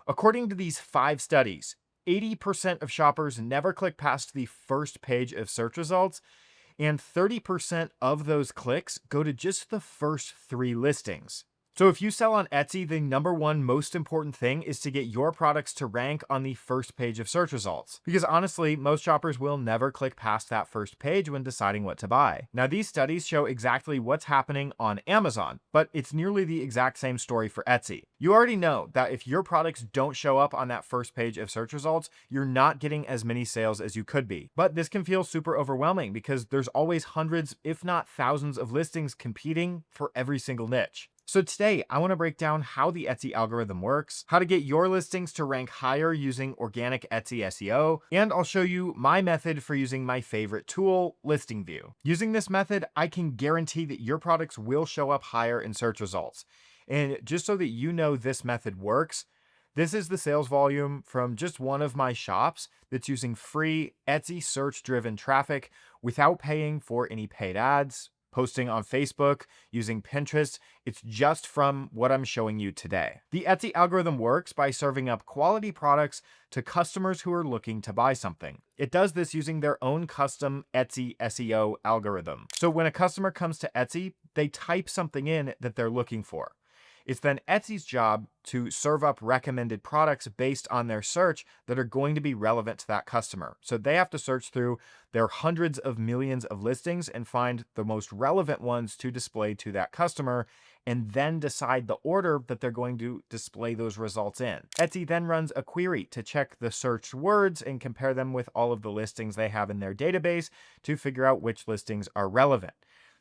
According to these 5 studies, 80% of shoppers never click past the first page of search results, and 30% of those clicks go to just the first 3 listings. So if you sell on Etsy, the number one most important thing is to get your products to rank on the first page of search results. Because honestly, most shoppers will never click past that first page when deciding what to buy. Now, these studies show exactly what's happening on Amazon, but it's nearly the exact same story for Etsy. You already know that if your products don't show up on that first page of search results, you're not getting as many sales as you could be. But this can feel super overwhelming because there's always hundreds, if not thousands, of listings competing for every single niche. So today, I want to break down how the Etsy algorithm works, how to get your listings to rank higher using organic Etsy SEO, and I'll show you my method for using my favorite tool, Listing View. Using this method, I can guarantee that your products will show up higher in search results. And just so that you know this method works, this is the sales volume from just one of my shops that's using free Etsy search-driven traffic without paying for any paid ads, posting on Facebook, using Pinterest. It's just from what I'm showing you today. The Etsy algorithm works by serving up quality products to customers who are looking to buy something. It does this using their own custom Etsy SEO algorithm. So when a customer comes to Etsy, they type something in that they're looking for. It's then Etsy's job to serve up recommended products based on their search that are going to be relevant to that customer. So they have to search through their hundreds of millions of listings and find the most relevant ones to display to that customer, and then decide the order that they're going to display those results in. Etsy then runs a query to check the searched words and compare them with all of the listings they have in their database to figure out which listings are relevant.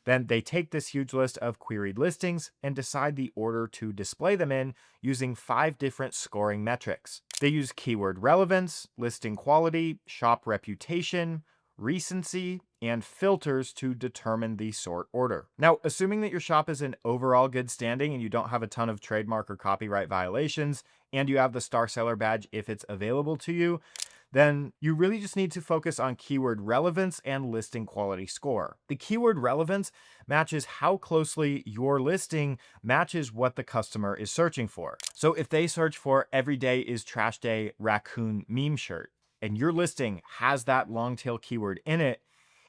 Then they take this huge list of queried listings and decide the order to display them in using 5 different scoring metrics. They use keyword relevance, listing quality, shop reputation, recency, and filters to determine the sort order. Now, assuming that your shop is in overall good standing and you don't have a ton of trademark or copyright violations, and you have the Star Seller badge if it's available to you, then you really just need to focus on keyword relevance and listing quality score. The keyword relevance matches how closely your listing matches what the customer is searching for. So if they search for "every day is trash day raccoon meme shirt," and your listing has that long tail keyword in it,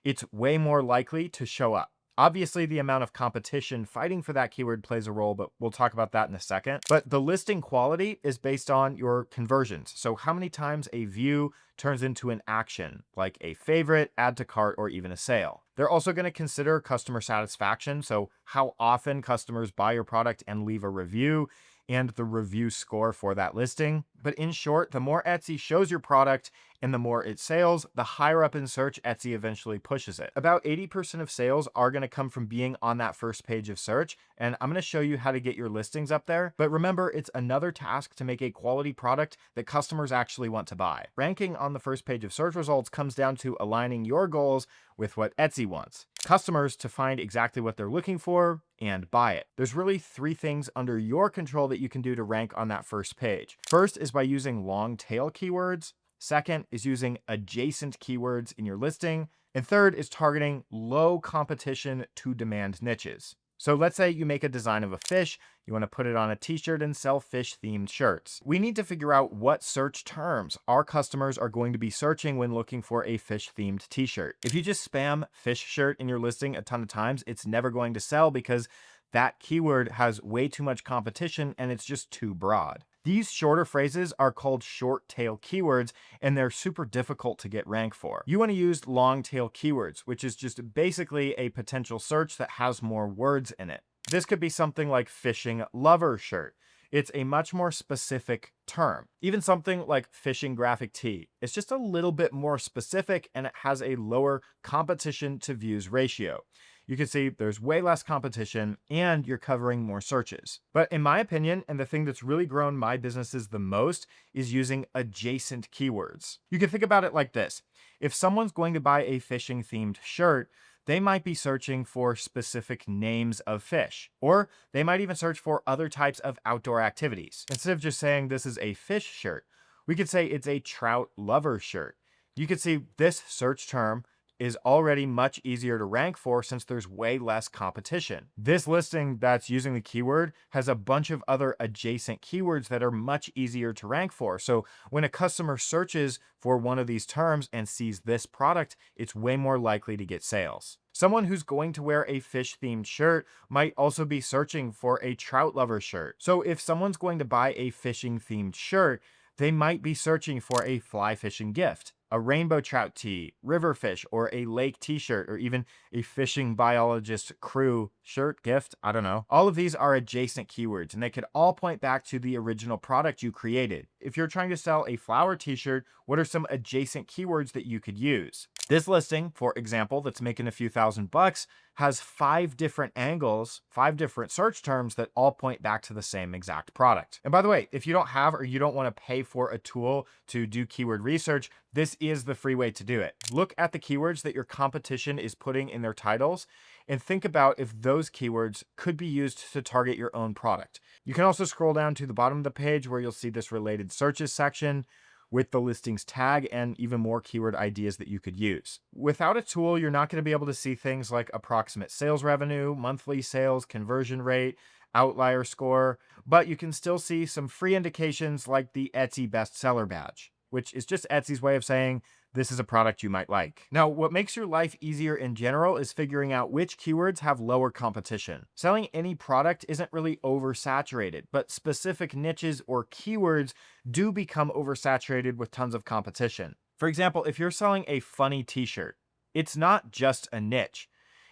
it's way more likely to show up. Obviously, the amount of competition fighting for that keyword plays a role, but we'll talk about that in a second. But the listing quality is based on your conversions. So how many times a view turns into an action, like a favorite, add to cart, or even a sale. They're also going to consider customer satisfaction. So how often customers buy your product and leave a review, and the review score for that listing. But in short, the more Etsy shows your product and the more it sells, the higher up in search Etsy eventually pushes it. About 80% of sales are going to come from being on that first page of search, and I'm going to show you how to get your listings up there. But remember, it's another task to make a quality product that customers actually want to buy. Ranking on the first page of search results comes down to aligning your goals with what Etsy wants. Customers to find exactly what they're looking for and buy it. There's really 3 things under your control that you can do to rank on that first page. First is by using long tail keywords. Second is using adjacent keywords in your listing. And third is targeting low competition to demand niches. So let's say you make a design of a fish, you want to put it on a t-shirt and sell fish themed shirts. We need to figure out what search terms our customers are going to be searching when looking for a fish themed t-shirt. If you just spam fish shirt in your listing a ton of times, it's never going to sell because that keyword has way too much competition and it's just too broad. These shorter phrases are called short tail keywords, and they're super difficult to get rank for. You want to use long tail keywords, which is just basically a potential search that has more words in it. This could be something like fishing lover shirt. It's a much more specific term. Even something like fishing graphic tee. It's just a little bit more specific and it has a lower competition to views ratio. You can see there's way less competition and you're covering more searches. But in my opinion, and the thing that's really grown my businesses the most, is using adjacent keywords. You can think about it like this. If someone's going to buy a fishing themed shirt, they might be searching for specific names of fish, or they might even search for other types of outdoor activities. Instead of just saying this is a fish shirt, we could say it's a trout lover shirt. You could see this search term is already much easier to rank for since there's way less competition. This listing that's using the keyword has a bunch of other adjacent keywords that are much easier to rank for. So when a customer searches for one of these terms and sees this product, it's way more likely to get sales. Someone who's going to wear a fish-themed shirt might also be searching for a trout lover shirt. So if someone's going to buy a fishing-themed shirt, they might be searching for a fly fishing gift, a rainbow trout tee, river fish, or a lake t-shirt, or even a fishing biologist crew shirt gift. I don't know. All of these are adjacent keywords, and they could all point back to the original product you created. If you're trying to sell a flower t-shirt, what are some adjacent keywords that you could use? This listing, for example, that's making a few $1,000 has 5 different angles, 5 different search terms that all point back to the same exact product. And by the way, if you don't have or you don't want to pay for a tool to do keyword research, this is the free way to do it. Look at the keywords that your competition is putting in their titles and think about if those keywords could be used to target your own product. You can also scroll down to the bottom of the page where you'll see this related searches section with the listings tag and even more keyword ideas that you could use. Without a tool, you're not going to be able to see things like approximate sales revenue, monthly sales, conversion rate, outlier score, but you can still see some free indications like the Etsy bestseller badge, which is just Etsy's way of saying this is a product you might like. Now, what makes your life easier in general is figuring out which keywords have lower competition. Selling any product isn't really oversaturated, but specific niches or keywords do become oversaturated with tons of competition. For example, if you're selling a funny t-shirt, it's not just a niche.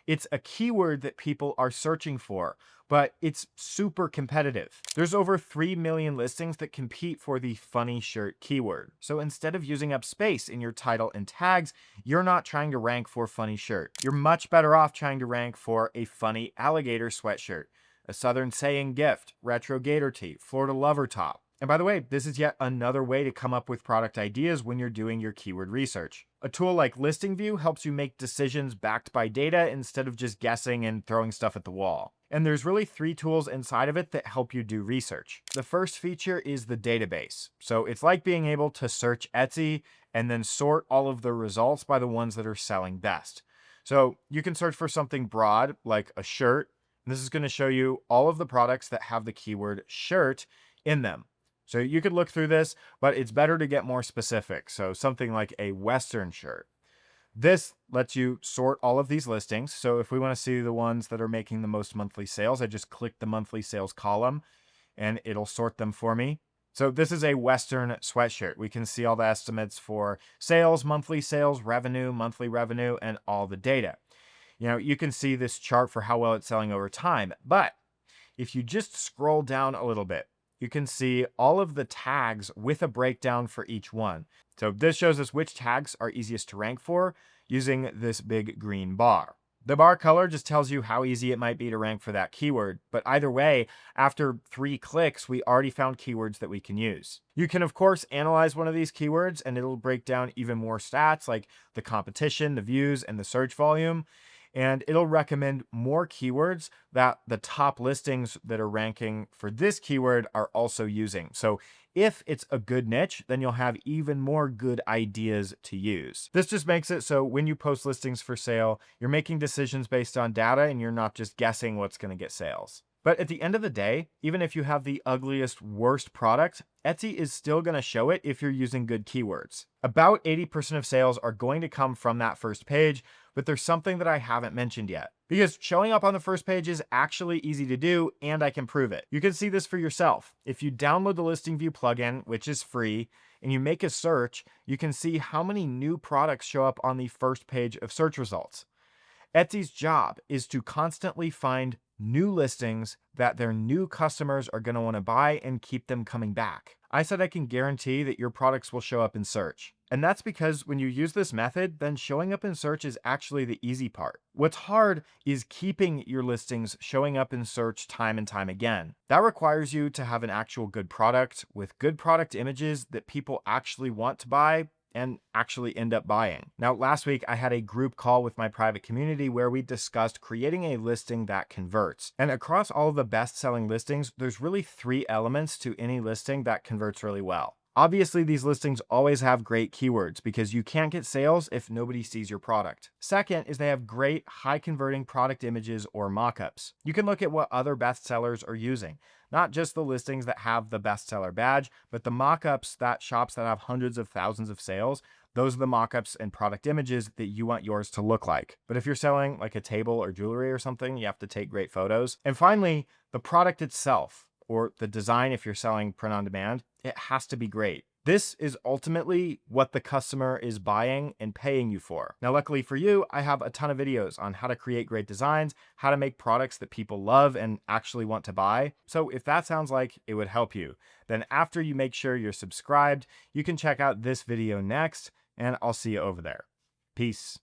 It's a keyword that people are searching for, but it's super competitive. There's over 3 million listings that compete for the funny shirt keyword. So instead of using up space in your title and tags, you're not trying to rank for funny shirt. You're much better off trying to rank for a funny alligator sweatshirt, a Southern Saying gift, retro gator tee, Florida lover top. And by the way, this is yet another way to come up with product ideas when you're doing your keyword research. A tool like Listing View helps you make decisions backed by data instead of just guessing and throwing stuff at the wall. And there's really 3 tools inside of it that help you do research. The first feature is the database. So it's like being able to search Etsy and then sort all of the results by the ones that are selling best. So you can search for something broad like a shirt. And this is going to show you all of the products that have the keyword shirt in them. So you could look through this, but it's better to get more specific. So something like a Western shirt. This lets you sort all of these listings. So if we want to see the ones that are making the most monthly sales, I just click the monthly sales column and it'll sort them for me. So this is a Western sweatshirt. We can see all the estimates for sales, monthly sales, revenue, monthly revenue, and all the data. You know, you can see this chart for how well it's selling over time. But if you just scroll down a little bit, you can see all of the tags with a breakdown for each one. So this shows us which tags are easiest to rank for using this big green bar. The bar color just tells you how easy it might be to rank for that keyword. But either way, after 3 clicks, we already found keywords that we can use. You can, of course, analyze one of these keywords and it'll break down even more stats like the competition, the views, and the search volume. And it'll recommend more keywords that the top listings that are ranking for this keyword are also using. So if it's a good niche, then you'll have even more good ideas to use. This just makes it so when you post listings for sale, you're making decisions based on data and you're not just guessing what's going to get sales. But at the end of the day, even if you have the ugliest, worst product, Etsy is still going to show it if you're using good keywords. About 80% of sales are going to come from that first page, but there's something that I haven't mentioned yet. Because showing up on the first page is actually easy to do, and I can prove it. You can see this for yourself. If you download the Listing View plugin, which is free, and you make a search, you can see how many new products show up on the first page of search results. Etsy's job is to constantly find new listings that their new customers are going to want to buy and keep them coming back. I said I can guarantee that your products will show up in search. And that's because when you use this method, then showing up in search is actually the easy part. What's hard is keeping your listings showing up in search time and time again. That requires you to have an actual good product with good product images that people actually want to buy and actually end up buying. Now, last week I had a group call with my private community where we discussed creating a listing that converts. And across all of the best-selling listings, there's really 3 elements to any listing that converts really well. Obviously, these listings always have great keywords because you can't get sales if nobody sees your product. Second is they have great high converting product images or mockups. You can look at what other bestsellers are using, not just the listings that have the bestseller badge, but the mockups that shops that have hundreds of thousands of sales. Those are the mockups and product images that you want yours to look like. But if you're selling like a table or jewelry or something, you have to take great photos. And finally, the product itself, or the design if you're selling print on demand, it has to be great. This is ultimately what the customer is buying and paying you for. Now, luckily for you, I have a ton of videos on how to create great designs, how to make products that people love and actually want to buy. So if that sounds like it would help you, then after you make sure you're subscribed, you can check out this video next, and I'll see you over there. Peace.